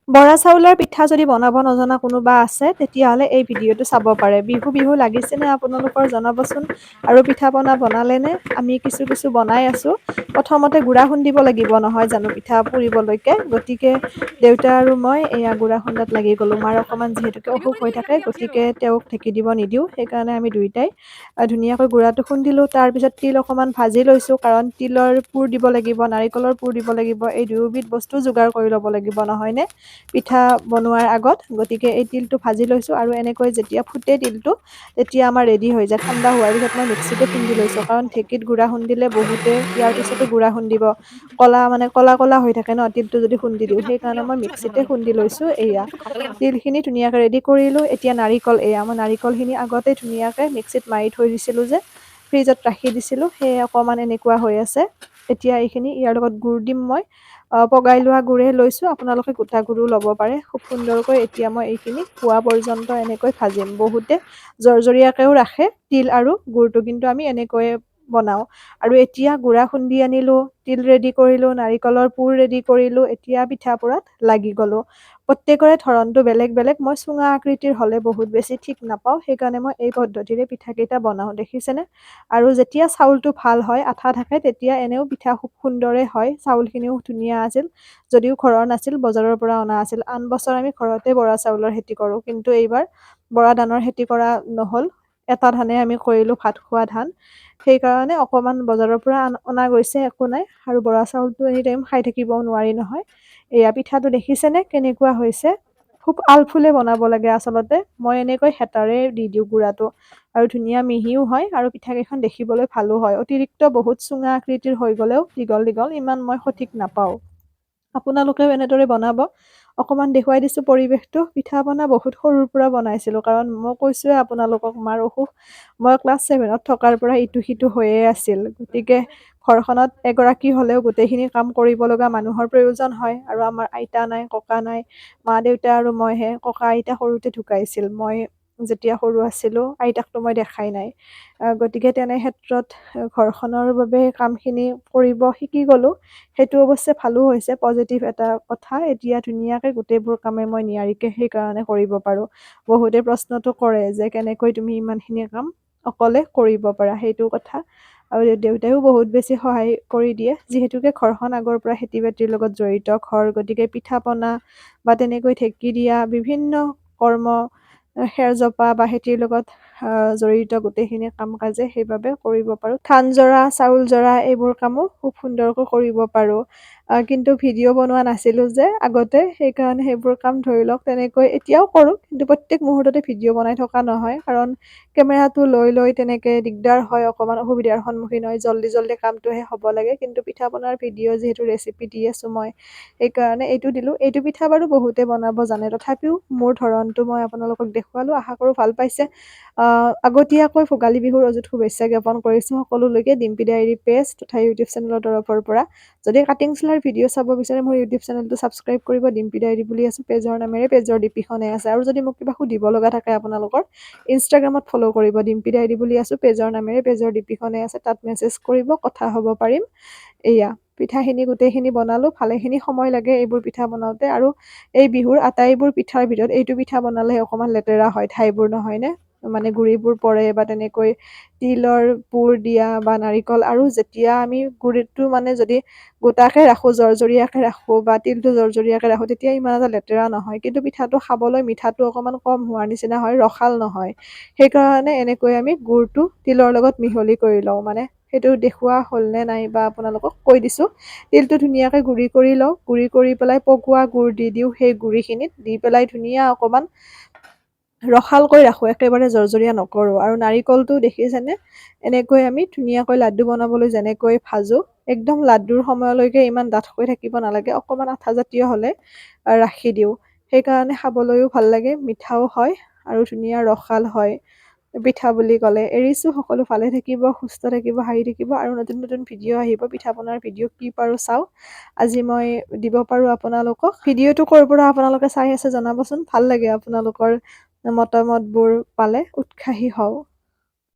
বৰা চাউলৰ পিঠা যদি বনাব নজনা কোনোবা আছে তেতিয়াহ'লে এই ভিডিঅ'টো চাব পাৰে। বিহু বিহু লাগিছেনে আপোনালোকৰ জনাবচোন। আৰু পিঠা পনা বনালে নে? আমি কিছু বনাই আছোঁ। প্ৰথমতে গুড়া খুন্দিব লাগিব নহয় জানো পিঠা পুৰিবলৈকে। গতিকে দেউতা আৰু মই এয়া গুড়া খুন্দাত লাগি গ'লোঁ। মাৰ অকণমান যিহেতুকে অসুখ হৈ থাকে, গতিকে তেওঁক ঢেঁকি দিব নিদিওঁ। সেইকাৰণে আমি দুয়োটাই ধুনীয়াকৈ গুড়াটো খুন্দিলোঁ। তাৰপিছত তিল অকণমান ভাজি লৈছোঁ, কাৰণ তিলৰ পুৰ দিব লাগিব, নাৰিকলৰ পুৰ দিব লাগিব। এই দুয়োবিধ বস্তু যোগাৰ কৰি ল'ব লাগিব নহয়নে পিঠা বনোৱাৰ আগত। গতিকে এই তিলটো ভাজি লৈছোঁ আৰু এনেকৈ যেতিয়া ফুটে তিলটো তেতিয়া আমাৰ ৰেডি হৈ যায়। ঠাণ্ডা হোৱাৰ পিছত মই মিক্সিতে খুন্দি লৈছোঁ, কাৰণ ঢেঁকীত গুড়া খুন্দিলে বহুতে ইয়াৰ পিছতো গুড়া খুন্দিব। ক'লা হৈ থাকে ন তিলটো যদি খুন্দি দিওঁ। সেইকাৰণে মই মিক্সিতে খুন্দি লৈছোঁ। এয়া তিলখিনি ধুনীয়াকৈ ৰেডি কৰিলোঁ। এতিয়া নাৰিকল, এয়া মই নাৰিকলখিনি আগতে ধুনীয়াকৈ মিক্সিত মাৰি থৈ দিছিলোঁ যে, ফ্ৰিজত ৰাখি দিছিলোঁ। সেয়ে অকণমান এনেকুৱা হৈ আছে। এতিয়া এইখিনি ইয়াৰ লগত গুড় দিম মই। পগাই লোৱা গুড়ে লৈছোঁ, আপোনালোকে গোটা গুড়ো ল'ব পাৰে। খুব সুন্দৰকৈ এতিয়া মই এইখিনি হোৱা পৰ্যন্ত এনেকৈ ভাজিম। বহুতে জৰজৰীয়াকৈও ৰাখে তিল আৰু গুড়টো, কিন্তু আমি এনেকৈয়ে বনাওঁ। আৰু এতিয়া গুড়া খুন্দি আনিলোঁ, তিল ৰেডি কৰিলোঁ, নাৰিকলৰ পুৰ ৰেডি কৰিলোঁ। এতিয়া পিঠা পোৰাত লাগি গ'লোঁ। প্ৰত্যেকৰে ধৰণটো বেলেগ বেলেগ। মই চুঙা আকৃতিৰ হ'লে বহুত বেছি ঠিক নাপাওঁ, সেইকাৰণে মই এই পদ্ধতিৰে পিঠাকেইটা বনাওঁ, দেখিছেনে। আৰু যেতিয়া চাউলটো ভাল হয়, আঠা থাকে, তেতিয়া এনেও পিঠা খুব সুন্দৰে হয়। চাউলখিনিও ধুনীয়া আছিল, যদিও ঘৰৰ নাছিল, বজাৰৰ পৰা অনা আছিল। আন বছৰ আমি ঘৰতে বৰা চাউলৰ খেতি কৰোঁ, কিন্তু এইবাৰ বৰা ধানৰ খেতি কৰা নহ'ল। এটা ধানে আমি কৰিলোঁ, ভাত খোৱা ধান। সেইকাৰণে অকণমান বজাৰৰ পৰা অনা গৈছে, একো নাই। আৰু বৰা চাউলটো এনি টাইম খাই থাকিবও নোৱাৰি নহয়। এয়া পিঠাটো দেখিছেনে কেনেকুৱা হৈছে। খুব আলফুলে বনাব লাগে আচলতে। মই এনেকৈ হেতাৰে দি দিওঁ গুড়াটো, আৰু ধুনীয়া মিহিও হয়, আৰু পিঠাকেইখন দেখিবলৈ ভালো হয়। অতিৰিক্ত বহুত চুঙা আকৃতিৰ হৈ গ'লেও দীঘল দীঘল ইমান মই সঠিক নাপাওঁ। আপোনালোকেও এনেদৰে বনাব। অকণমান দেখুৱাই দিছোঁ পৰিৱেশটো। পিঠা পনা বহুত সৰুৰ পৰা বনাইছিলোঁ, কাৰণ মই কৈছোঁৱে আপোনালোকক মাৰ অসুখ। মই ক্লাছ 7ত থকাৰ পৰা ইটো সিটো হৈয়ে আছিল। গতিকে ঘৰখনত এগৰাকী হ'লেও গোটেইখিনি কাম কৰিব লগা মানুহৰ প্ৰয়োজন হয়। আৰু আমাৰ আইতা নাই, ককা নাই, মা দেউতা আৰু মইহে। ককা আইতা সৰুতে ঢুকাইছিল। মই যেতিয়া সৰু আছিলোঁ, আইতাকটো মই দেখাই নাই। গতিকে তেনে ক্ষেত্ৰত ঘৰখনৰ বাবে কামখিনি কৰিব শিকি গ'লোঁ। সেইটো অৱশ্যে ভালো হৈছে, পজিটিভ এটা কথা। এতিয়া ধুনীয়াকৈ গোটেইবোৰ কামে মই নিয়াৰিকৈ সেইকাৰণে কৰিব পাৰোঁ। বহুতে প্ৰশ্নটো কৰে যে কেনেকৈ তুমি ইমানখিনি কাম অকলে কৰিব পাৰা, সেইটো কথা। আৰু দেউতাইও বহুত বেছি সহায় কৰি দিয়ে, যিহেতুকে ঘৰখন আগৰ পৰা খেতি বাতিৰ লগত জড়িত ঘৰ। গতিকে পিঠা পনা বা তেনেকৈ ঢেঁকী দিয়া বিভিন্ন কৰ্ম, খেৰ জপা বা খেতিৰ লগত জড়িত গোটেইখিনি কাম কাজে সেইবাবে কৰিব পাৰোঁ। ধান জৰা, চাউল জৰা এইবোৰ কামো খুব সুন্দৰকৈ কৰিব পাৰোঁ। কিন্তু ভিডিঅ' বনোৱা নাছিলোঁ যে আগতে, সেইকাৰণে সেইবোৰ কাম ধৰি লওক তেনেকৈ এতিয়াও কৰোঁ, কিন্তু প্ৰত্যেক মুহূৰ্ততে ভিডিঅ' বনাই থকা নহয়। কাৰণ কেমেৰাটো লৈ তেনেকৈ দিগদাৰ হয়, অকণমান অসুবিধাৰ সন্মুখীন হয়। জল্দি জল্দি কামটোহে হ'ব লাগে। কিন্তু পিঠা পনাৰ ভিডিঅ' যিহেতু ৰেচিপি দি আছোঁ মই, সেইকাৰণে এইটো দিলোঁ। এইটো পিঠা বাৰু বহুতে বনাব জানে, তথাপিও মোৰ ধৰণটো মই আপোনালোকক দেখুৱালোঁ। আশা কৰোঁ ভাল পাইছে। আগতীয়াকৈ ভোগালী বিহুৰ অযুত শুভেচ্ছা জ্ঞাপন কৰিছোঁ সকলোলৈকে ডিম্পি ডায়েৰী পেজ তথা ইউটিউব চেনেলৰ তৰফৰ পৰা। যদি কাটিং চিলাৰ ভিডিঅ' চাব বিচাৰে মোৰ ইউটিউব চেনেলটো ছাবস্ক্ৰাইব কৰিব। ডিম্পি ডায়েৰী বুলি আছে পেজৰ নামেৰে, পেজৰ ডিপিখনে আছে। আৰু যদি মোক কিবা সুধিব লগা থাকে আপোনালোকৰ, ইনষ্টাগ্ৰামত ফ'ল' কৰিব। ডিম্পি ডায়েৰী বুলি আছোঁ পেজৰ নামেৰে, পেজৰ ডিপিখনে আছে, তাত মেছেজ কৰিব, কথা হ'ব পাৰিম। এয়া পিঠাখিনি গোটেইখিনি বনালোঁ। ভালেখিনি সময় লাগে এইবোৰ পিঠা বনাওঁতে। আৰু এই বিহুৰ আটাইবোৰ পিঠাৰ ভিতৰত এইটো পিঠা বনালেহে অকণমান লেতেৰা হয় ঠাইবোৰ, নহয়নে। মানে গুৰিবোৰ পৰে বা তেনেকৈ তিলৰ পুৰ দিয়া বা নাৰিকল। আৰু যেতিয়া আমি গুৰিটো মানে যদি গোটাকৈ ৰাখোঁ, জৰজৰীয়াকৈ ৰাখোঁ বা তিলটো জৰজৰীয়াকৈ ৰাখোঁ, তেতিয়া ইমান এটা লেতেৰা নহয়। কিন্তু পিঠাটো খাবলৈ মিঠাটো অকণমান কম হোৱাৰ নিচিনা হয়, ৰসাল নহয়। সেইকাৰণে এনেকৈ আমি গুৰটো তিলৰ লগত মিহলি কৰি লওঁ। মানে সেইটো দেখুওৱা হ'লনে নাই বা আপোনালোকক কৈ দিছোঁ। তিলটো ধুনীয়াকৈ গুড়ি কৰি লওঁ। গুড়ি কৰি পেলাই পকোৱা গুড় দি দিওঁ সেই গুড়িখিনিত, দি পেলাই ধুনীয়া অকণমান ৰসালকৈ ৰাখোঁ, একেবাৰে জৰজৰীয়া নকৰোঁ। আৰু নাৰিকলটো দেখিছেনে, এনেকৈ আমি ধুনীয়াকৈ লাড্ডু বনাবলৈ যেনেকৈ ভাজোঁ, একদম লাড্ডুৰ সময়লৈকে ইমান ডাঠকৈ থাকিব নালাগে, অকণমান আঠাজাতীয় হ'লে ৰাখি দিওঁ। সেইকাৰণে খাবলৈও ভাল লাগে, মিঠাও হয় আৰু ধুনীয়া ৰসাল হয় পিঠা বুলি ক'লে। এৰিছোঁ, সকলো ভালে থাকিব, সুস্থ থাকিব, হাঁহি থাকিব। আৰু নতুন নতুন ভিডিঅ' আহিব, পিঠা পনাৰ ভিডিঅ' কি পাৰোঁ চাওঁ। আজি মই দিব পাৰোঁ আপোনালোকক। ভিডিঅ'টো ক'ৰ পৰা আপোনালোকে চাই আছে জনাবচোন। ভাল লাগে আপোনালোকৰ মতামতবোৰ পালে, উৎসাহী হওঁ।